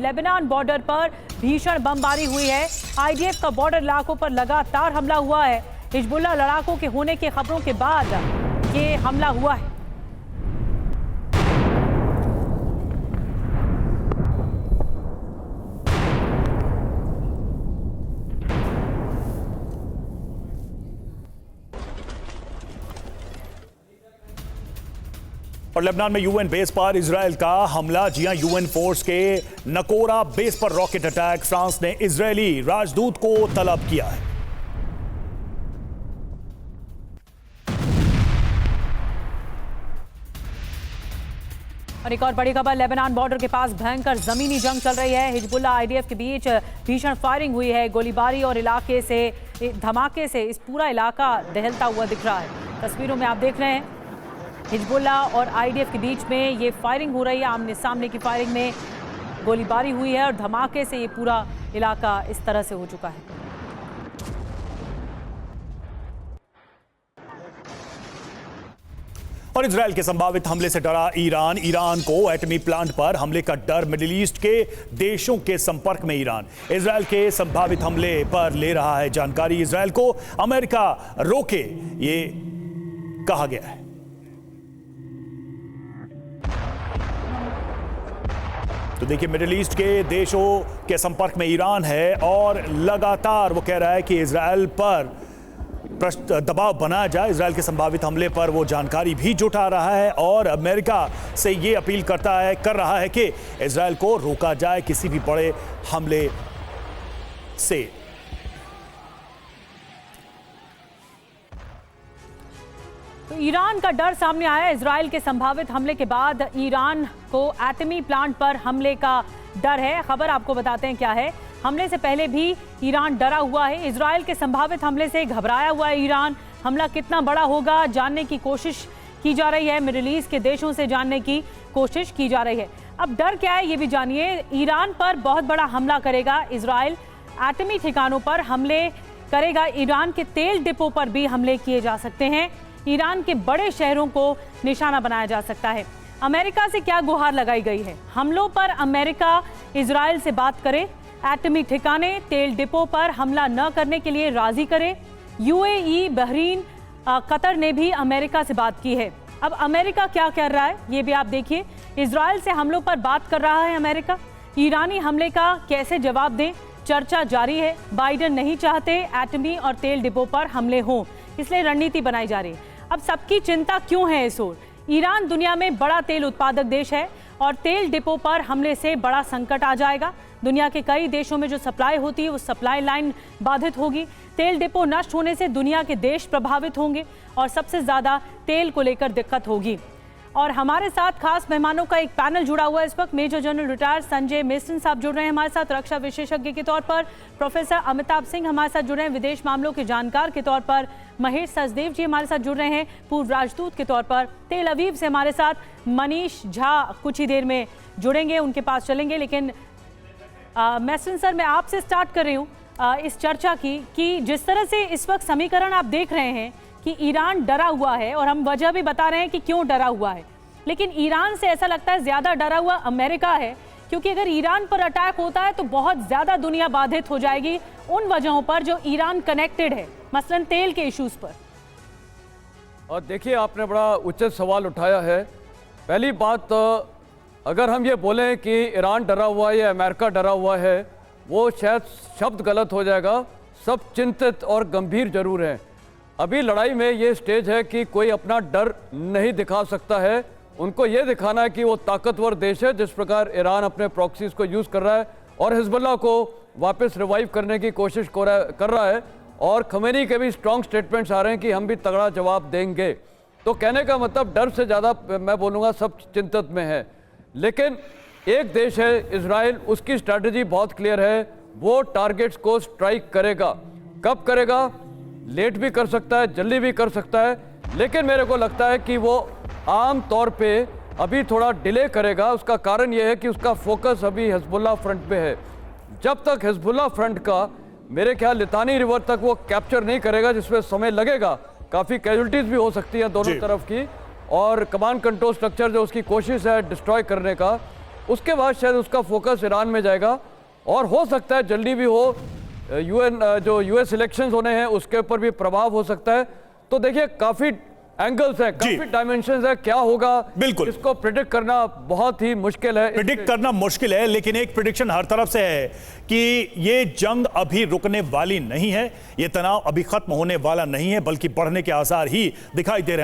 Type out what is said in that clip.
Lebanon border पर भीषण बमबारी हुई है। आईडीएफ का बॉर्डर इलाकों पर लगातार हमला हुआ है। हिजबुल्लाह लड़ाकों के होने की खबरों के बाद ये हमला हुआ है। और लेबनान में यूएन बेस पर इजरायल का हमला। जी हां, यूएन फोर्स के नकोरा बेस पर रॉकेट अटैक। फ्रांस ने इजरायली राजदूत को तलब किया है। और एक और बड़ी खबर, लेबनान बॉर्डर के पास भयंकर जमीनी जंग चल रही है। हिजबुल्लाह आईडीएफ के बीच भीषण फायरिंग हुई है। गोलीबारी और इलाके से धमाके से इस पूरा इलाका दहलता हुआ दिख रहा है। तस्वीरों में आप देख रहे हैं हिजबुल्लाह और आईडीएफ के बीच में ये फायरिंग हो रही है। आमने सामने की फायरिंग में गोलीबारी हुई है और धमाके से ये पूरा इलाका इस तरह से हो चुका है। और इजरायल के संभावित हमले से डरा ईरान। ईरान को एटमी प्लांट पर हमले का डर। मिडिल ईस्ट के देशों के संपर्क में ईरान इजरायल के संभावित हमले पर ले रहा है जानकारी। इजरायल को अमेरिका रोके, ये कहा गया है। तो देखिए, मिडिल ईस्ट के देशों के संपर्क में ईरान है और लगातार वो कह रहा है कि इजरायल पर दबाव बनाया जाए। इजरायल के संभावित हमले पर वो जानकारी भी जुटा रहा है और अमेरिका से ये अपील कर रहा है कि इजरायल को रोका जाए किसी भी बड़े हमले से। तो ईरान का डर सामने आया। इजरायल के संभावित हमले के बाद ईरान को एटमी प्लांट पर हमले का डर है। खबर आपको बताते हैं क्या है। हमले से पहले भी ईरान डरा हुआ है। इजरायल के संभावित हमले से घबराया हुआ है ईरान। हमला कितना बड़ा होगा जानने की कोशिश की जा रही है। मिडिल ईस्ट के देशों से जानने की कोशिश की जा रही है। अब डर क्या है ये भी जानिए। ईरान पर बहुत बड़ा हमला करेगा इजरायल। एटमी ठिकानों पर हमले करेगा। ईरान के तेल डिपो पर भी हमले किए जा सकते हैं। ईरान के बड़े शहरों को निशाना बनाया जा सकता है। अमेरिका से क्या गुहार लगाई गई है? हमलों पर अमेरिका इजरायल से बात करे, एटमी ठिकाने, तेल डिपो पर हमला न करने के लिए राजी करे। यूएई, बहरीन, कतर ने भी अमेरिका से बात की है। अब अमेरिका क्या कर रहा है ये भी आप देखिए। इजरायल से हमलों पर बात कर रहा है अमेरिका। ईरानी हमले का कैसे जवाब दें, चर्चा जारी है। बाइडेन नहीं चाहते एटमी और तेल डिपो पर हमले हों, इसलिए रणनीति बनाई जा रही है। अब सबकी चिंता क्यों है इस ओर? ईरान दुनिया में बड़ा तेल उत्पादक देश है और तेल डिपो पर हमले से बड़ा संकट आ जाएगा। दुनिया के कई देशों में जो सप्लाई होती है वो सप्लाई लाइन बाधित होगी। तेल डिपो नष्ट होने से दुनिया के देश प्रभावित होंगे और सबसे ज़्यादा तेल को लेकर दिक्कत होगी। और हमारे साथ खास मेहमानों का एक पैनल जुड़ा हुआ है इस वक्त। Major general retired Sanjay Meson साहब जुड़ रहे हैं हमारे साथ रक्षा विशेषज्ञ के तौर पर। प्रोफेसर अमिताभ सिंह हमारे साथ जुड़ रहे हैं विदेश मामलों के जानकार के तौर पर। महेश सचदेव जी हमारे साथ जुड़ रहे हैं पूर्व राजदूत के तौर पर। तेल अवीव से हमारे साथ मनीष झा कुछ ही देर में जुड़ेंगे, उनके पास चलेंगे। लेकिन मेसन सर, मैं आपसे स्टार्ट कर रही हूँ इस चर्चा की कि जिस तरह से इस वक्त समीकरण आप देख रहे हैं कि ईरान डरा हुआ है और हम वजह भी बता रहे हैं कि क्यों डरा हुआ है, लेकिन ईरान से ऐसा लगता है ज्यादा डरा हुआ अमेरिका है, क्योंकि अगर ईरान पर अटैक होता है तो बहुत ज्यादा दुनिया बाधित हो जाएगी उन वजहों पर जो ईरान कनेक्टेड है, मसलन तेल के इश्यूज पर। और देखिए, आपने बड़ा उचित सवाल उठाया है। पहली बात, अगर हम ये बोलें कि ईरान डरा हुआ है या अमेरिका डरा हुआ है, वो शायद शब्द गलत हो जाएगा। सब चिंतित और गंभीर जरूर हैं। अभी लड़ाई में ये स्टेज है कि कोई अपना डर नहीं दिखा सकता है। उनको ये दिखाना है कि वो ताकतवर देश है, जिस प्रकार ईरान अपने प्रॉक्सीज को यूज़ कर रहा है और हिजबुल्लाह को वापस रिवाइव करने की कोशिश कर रहा है। और खमेनी के भी स्ट्रॉन्ग स्टेटमेंट्स आ रहे हैं कि हम भी तगड़ा जवाब देंगे। तो कहने का मतलब डर से ज़्यादा मैं बोलूँगा सब चिंतित में है। लेकिन एक देश है इजराइल, उसकी स्ट्रैटेजी बहुत क्लियर है। वो टारगेट्स को स्ट्राइक करेगा। कब करेगा? लेट भी कर सकता है, जल्दी भी कर सकता है, लेकिन मेरे को लगता है कि वो आम तौर पे अभी थोड़ा डिले करेगा। उसका कारण ये है कि उसका फोकस अभी हिजबुल्लाह फ्रंट पे है। जब तक हिजबुल्लाह फ्रंट का मेरे ख्याल लितानी रिवर तक वो कैप्चर नहीं करेगा, जिसमें समय लगेगा, काफ़ी कैजुअल्टीज भी हो सकती है दोनों तरफ की, और कमांड कंट्रोल स्ट्रक्चर जो उसकी कोशिश है डिस्ट्रॉय करने का, उसके बाद शायद उसका फोकस ईरान में जाएगा और हो सकता है जल्दी भी हो। यूएन जो यूएस इलेक्शंस होने हैं उसके ऊपर भी प्रभाव हो सकता है। तो देखिए काफी एंगल्स हैं, काफी डायमेंशंस है, क्या होगा बिल्कुल इसको प्रिडिक्ट करना बहुत ही मुश्किल है। प्रिडिक्ट करना मुश्किल है, लेकिन एक प्रिडिक्शन हर तरफ से है कि ये जंग अभी रुकने वाली नहीं है, ये तनाव अभी खत्म होने वाला नहीं है, बल्कि बढ़ने के आसार ही दिखाई दे रहे हैं।